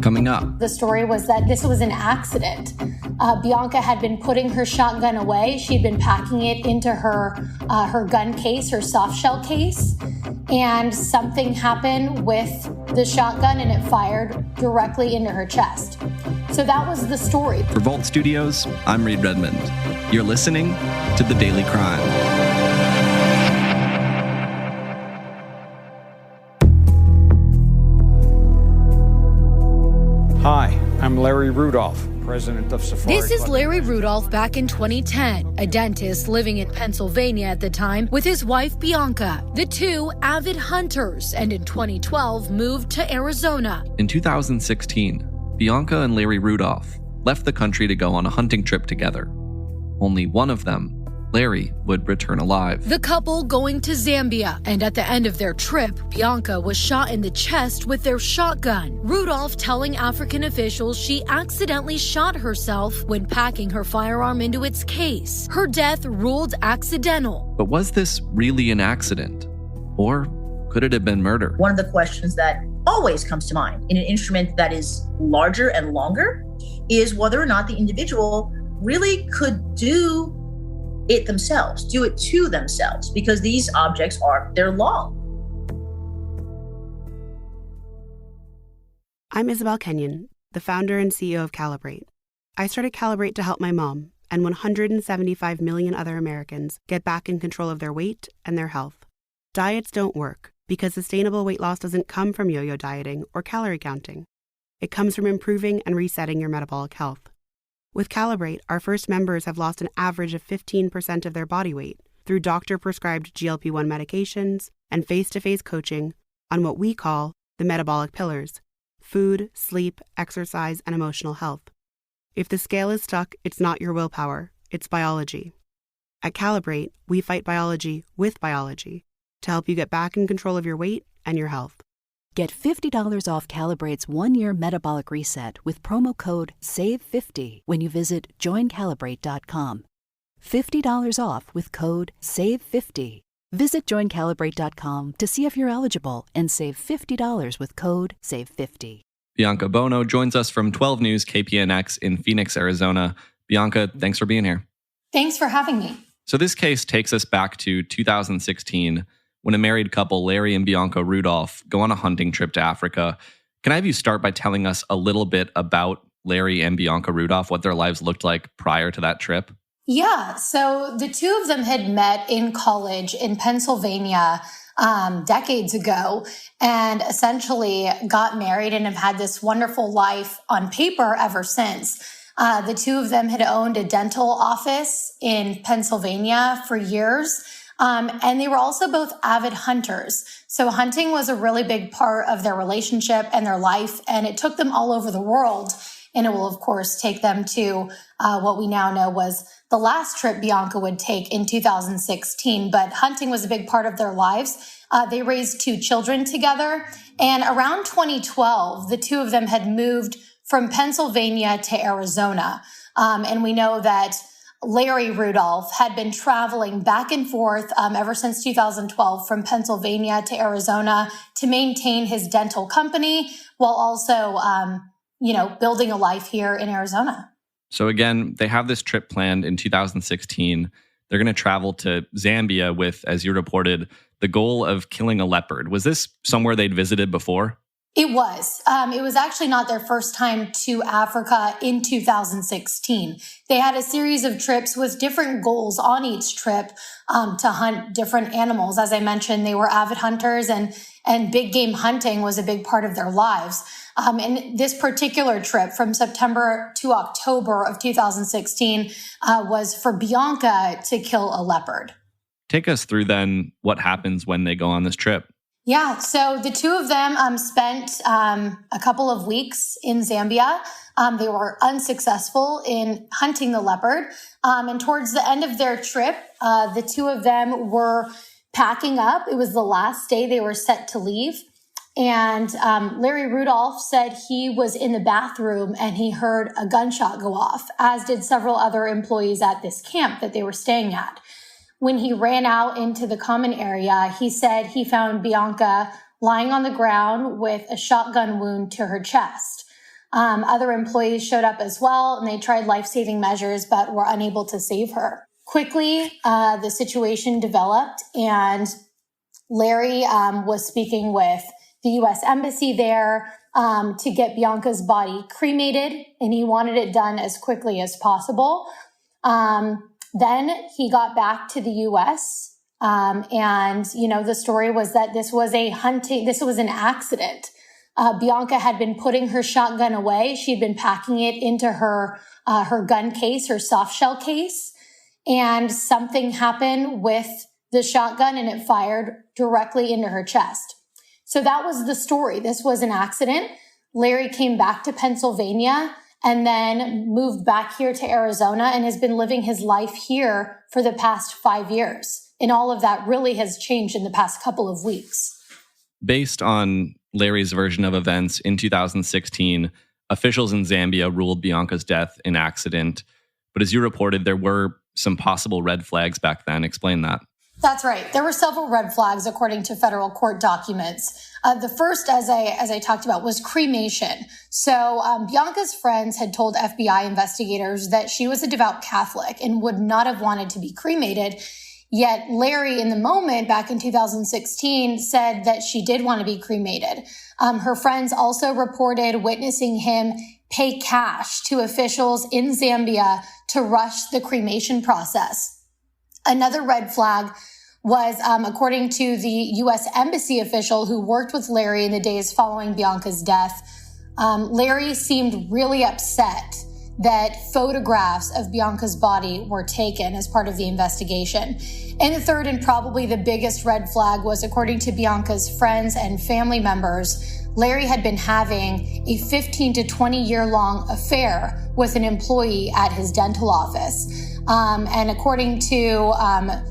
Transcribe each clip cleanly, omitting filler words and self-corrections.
Coming up. The story was that this was an accident. Bianca had been putting her shotgun away. She'd been packing it into her gun case, her soft shell case, and something happened with the shotgun and it fired directly into her chest. So that was the story. For Vault Studios, I'm Reed Redmond. You're listening to The Daily Crime. Hi, I'm Larry Rudolph, president of Safari. This is Larry Rudolph back in 2010, a dentist living in Pennsylvania at the time with his wife Bianca. The two avid hunters, and in 2012 moved to Arizona. In 2016, Bianca and Larry Rudolph left the country to go on a hunting trip together. Only one of them, Larry, would return alive. The couple going to Zambia, and at the end of their trip, Bianca was shot in the chest with their shotgun. Rudolph telling African officials she accidentally shot herself when packing her firearm into its case. Her death ruled accidental. But was this really an accident? Or could it have been murder? One of the questions that always comes to mind in an instrument that is larger and longer is whether or not the individual really could do it themselves, do it to themselves, because these objects they're long. I'm Isabel Kenyon, the founder and CEO of Calibrate. I started Calibrate to help my mom and 175 million other Americans get back in control of their weight and their health. Diets don't work because sustainable weight loss doesn't come from yo-yo dieting or calorie counting. It comes from improving and resetting your metabolic health. With Calibrate, our first members have lost an average of 15% of their body weight through doctor-prescribed GLP-1 medications and face-to-face coaching on what we call the metabolic pillars: food, sleep, exercise, and emotional health. If the scale is stuck, it's not your willpower, it's biology. At Calibrate, we fight biology with biology to help you get back in control of your weight and your health. Get $50 off Calibrate's 1-year metabolic reset with promo code SAVE50 when you visit joincalibrate.com. $50 off with code SAVE50. Visit joincalibrate.com to see if you're eligible and save $50 with code SAVE50. Bianca Buono joins us from 12 News KPNX in Phoenix, Arizona. Bianca, thanks for being here. Thanks for having me. So this case takes us back to 2016, when a married couple, Larry and Bianca Rudolph, go on a hunting trip to Africa. Can I have you start by telling us a little bit about Larry and Bianca Rudolph, what their lives looked like prior to that trip? Yeah, so the two of them had met in college in Pennsylvania decades ago and essentially got married and have had this wonderful life on paper ever since. The two of them had owned a dental office in Pennsylvania for years. And they were also both avid hunters. So hunting was a really big part of their relationship and their life, and it took them all over the world. And it will, of course, take them to what we now know was the last trip Bianca would take in 2016. But hunting was a big part of their lives. They raised 2 children together. And around 2012, the two of them had moved from Pennsylvania to Arizona. And we know that Larry Rudolph had been traveling back and forth ever since 2012 from Pennsylvania to Arizona to maintain his dental company while also, building a life here in Arizona. So again, they have this trip planned in 2016. They're going to travel to Zambia with, as you reported, the goal of killing a leopard. Was this somewhere they'd visited before? It was. It was actually not their first time to Africa in 2016. They had a series of trips with different goals on each trip to hunt different animals. As I mentioned, they were avid hunters and big game hunting was a big part of their lives. And this particular trip from September to October of 2016 was for Bianca to kill a leopard. Take us through then what happens when they go on this trip. Yeah, so the two of them spent a couple of weeks in Zambia. They were unsuccessful in hunting the leopard. And towards the end of their trip, the two of them were packing up. It was the last day they were set to leave. And Larry Rudolph said he was in the bathroom and he heard a gunshot go off, as did several other employees at this camp that they were staying at. When he ran out into the common area, he said he found Bianca lying on the ground with a shotgun wound to her chest. Other employees showed up as well, and they tried life-saving measures, but were unable to save her. Quickly, the situation developed, and Larry was speaking with the U.S. Embassy there to get Bianca's body cremated, and he wanted it done as quickly as possible. Then he got back to the U.S., and, the story was that this was an accident. Bianca had been putting her shotgun away. She'd been packing it into her gun case, her soft shell case, and something happened with the shotgun and it fired directly into her chest. So that was the story. This was an accident. Larry came back to Pennsylvania and then moved back here to Arizona and has been living his life here for the past 5 years. And all of that really has changed in the past couple of weeks. Based on Larry's version of events in 2016, officials in Zambia ruled Bianca's death an accident. But as you reported, there were some possible red flags back then. Explain that. That's right. There were several red flags according to federal court documents. The first, as I talked about, was cremation. So Bianca's friends had told FBI investigators that she was a devout Catholic and would not have wanted to be cremated. Yet Larry, in the moment, back in 2016, said that she did want to be cremated. Her friends also reported witnessing him pay cash to officials in Zambia to rush the cremation process. Another red flag was, according to the U.S. Embassy official who worked with Larry in the days following Bianca's death, Larry seemed really upset that photographs of Bianca's body were taken as part of the investigation. And the third and probably the biggest red flag was, according to Bianca's friends and family members, Larry had been having a 15 to 20 year long affair with an employee at his dental office. And according to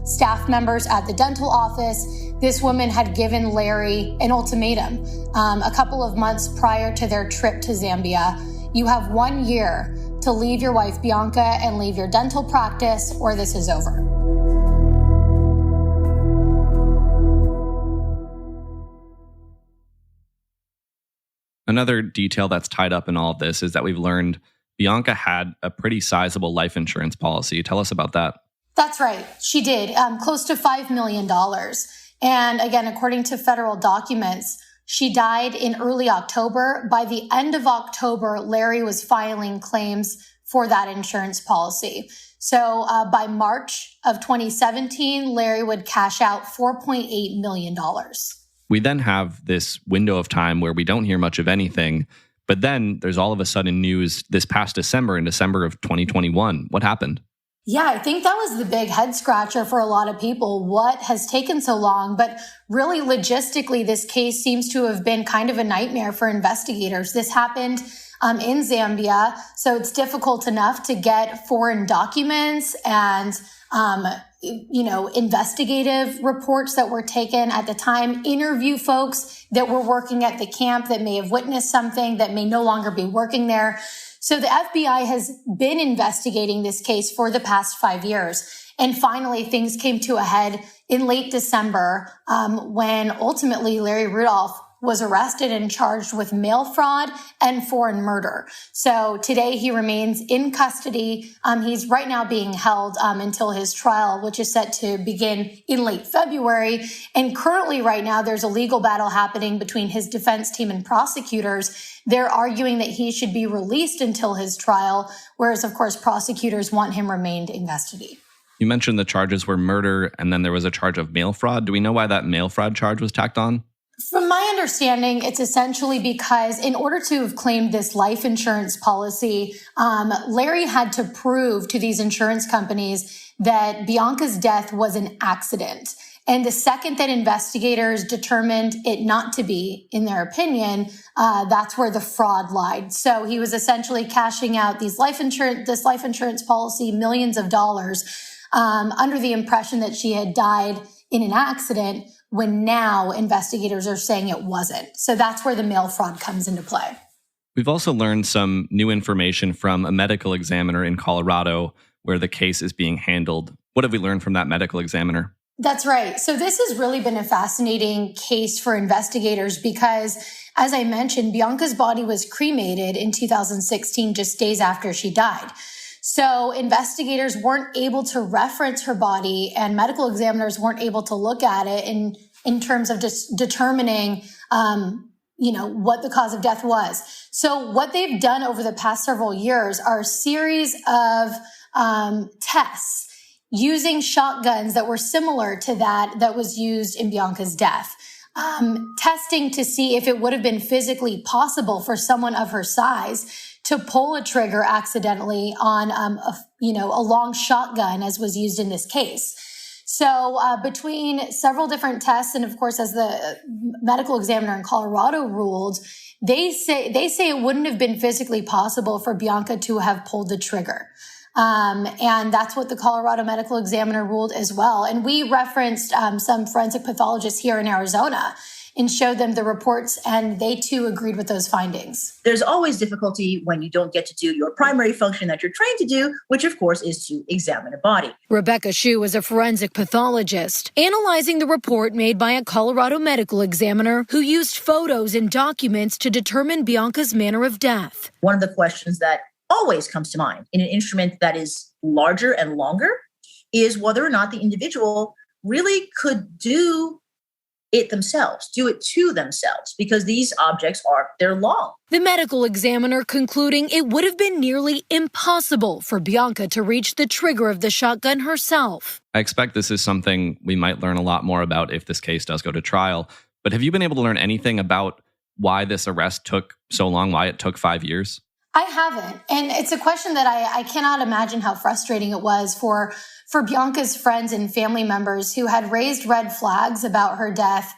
staff members at the dental office, this woman had given Larry an ultimatum a couple of months prior to their trip to Zambia. You have 1 year to leave your wife, Bianca, and leave your dental practice, or this is over. Another detail that's tied up in all of this is that we've learned Bianca had a pretty sizable life insurance policy. Tell us about that. That's right. She did, close to $5 million. And again, according to federal documents, she died in early October. By the end of October, Larry was filing claims for that insurance policy. So by March of 2017, Larry would cash out $4.8 million. We then have this window of time where we don't hear much of anything. But then there's all of a sudden news this past December, in December of 2021. What happened? Yeah, I think that was the big head scratcher for a lot of people. What has taken so long? But really, logistically, this case seems to have been kind of a nightmare for investigators. This happened in Zambia, so it's difficult enough to get foreign documents and investigative reports that were taken at the time, interview folks that were working at the camp that may have witnessed something that may no longer be working there. So the FBI has been investigating this case for the past 5 years. And finally, things came to a head in late December when ultimately Larry Rudolph was arrested and charged with mail fraud and foreign murder. So today he remains in custody. He's right now being held until his trial, which is set to begin in late February. And currently right now, there's a legal battle happening between his defense team and prosecutors. They're arguing that he should be released until his trial, whereas, of course, prosecutors want him remained in custody. You mentioned the charges were murder, and then there was a charge of mail fraud. Do we know why that mail fraud charge was tacked on? From my understanding, it's essentially because in order to have claimed this life insurance policy, Larry had to prove to these insurance companies that Bianca's death was an accident. And the second that investigators determined it not to be, in their opinion, that's where the fraud lied. So he was essentially cashing out this life insurance policy, millions of dollars, under the impression that she had died in an accident, when now investigators are saying it wasn't. So that's where the mail fraud comes into play. We've also learned some new information from a medical examiner in Colorado where the case is being handled. What have we learned from that medical examiner? That's right. So this has really been a fascinating case for investigators because, as I mentioned, Bianca's body was cremated in 2016, just days after she died. So investigators weren't able to reference her body and medical examiners weren't able to look at it in terms of just determining, what the cause of death was. So what they've done over the past several years are a series of tests using shotguns that were similar to that was used in Bianca's death. Testing to see if it would have been physically possible for someone of her size to pull a trigger accidentally on a long shotgun as was used in this case. So between several different tests, and of course, as the medical examiner in Colorado ruled, they say it wouldn't have been physically possible for Bianca to have pulled the trigger. And that's what the Colorado medical examiner ruled as well. And we referenced some forensic pathologists here in Arizona and showed them the reports, and they too agreed with those findings. There's always difficulty when you don't get to do your primary function that you're trained to do, which of course is to examine a body. Rebecca Hsu is a forensic pathologist, analyzing the report made by a Colorado medical examiner who used photos and documents to determine Bianca's manner of death. One of the questions that always comes to mind in an instrument that is larger and longer is whether or not the individual really could do it to themselves, because these objects they're long. The medical examiner concluding it would have been nearly impossible for Bianca to reach the trigger of the shotgun herself. I expect this is something we might learn a lot more about if this case does go to trial. But have you been able to learn anything about why this arrest took so long, why it took 5 years? I haven't. And it's a question that I cannot imagine how frustrating it was for Bianca's friends and family members who had raised red flags about her death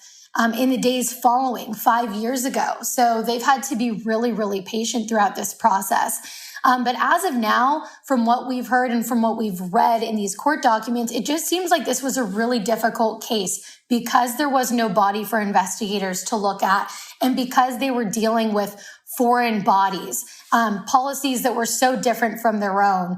in the days following 5 years ago. So they've had to be really, really patient throughout this process. But as of now, from what we've heard and from what we've read in these court documents, it just seems like this was a really difficult case because there was no body for investigators to look at and because they were dealing with foreign bodies, policies that were so different from their own,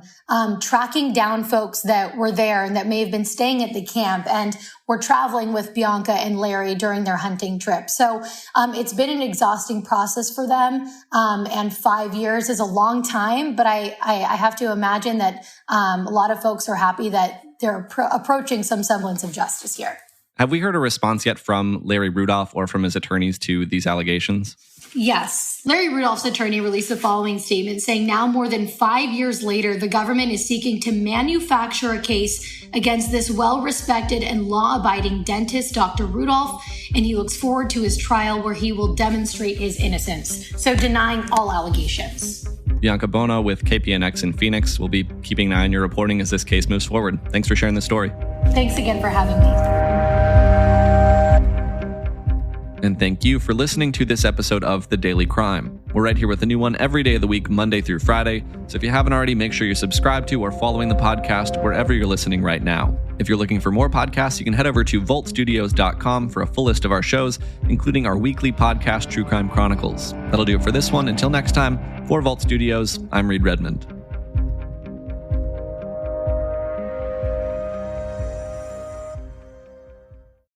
tracking down folks that were there and that may have been staying at the camp and were traveling with Bianca and Larry during their hunting trip. So it's been an exhausting process for them. And 5 years is a long time, but I have to imagine that a lot of folks are happy that they're approaching some semblance of justice here. Have we heard a response yet from Larry Rudolph or from his attorneys to these allegations? Yes. Larry Rudolph's attorney released the following statement saying now more than 5 years later, the government is seeking to manufacture a case against this well-respected and law-abiding dentist, Dr. Rudolph, and he looks forward to his trial where he will demonstrate his innocence. So denying all allegations. Bianca Buono with KPNX in Phoenix. We'll be keeping an eye on your reporting as this case moves forward. Thanks for sharing the story. Thanks again for having me. And thank you for listening to this episode of The Daily Crime. We're right here with a new one every day of the week, Monday through Friday. So if you haven't already, make sure you're subscribed to or following the podcast wherever you're listening right now. If you're looking for more podcasts, you can head over to vaultstudios.com for a full list of our shows, including our weekly podcast, True Crime Chronicles. That'll do it for this one. Until next time, for Vault Studios, I'm Reed Redmond.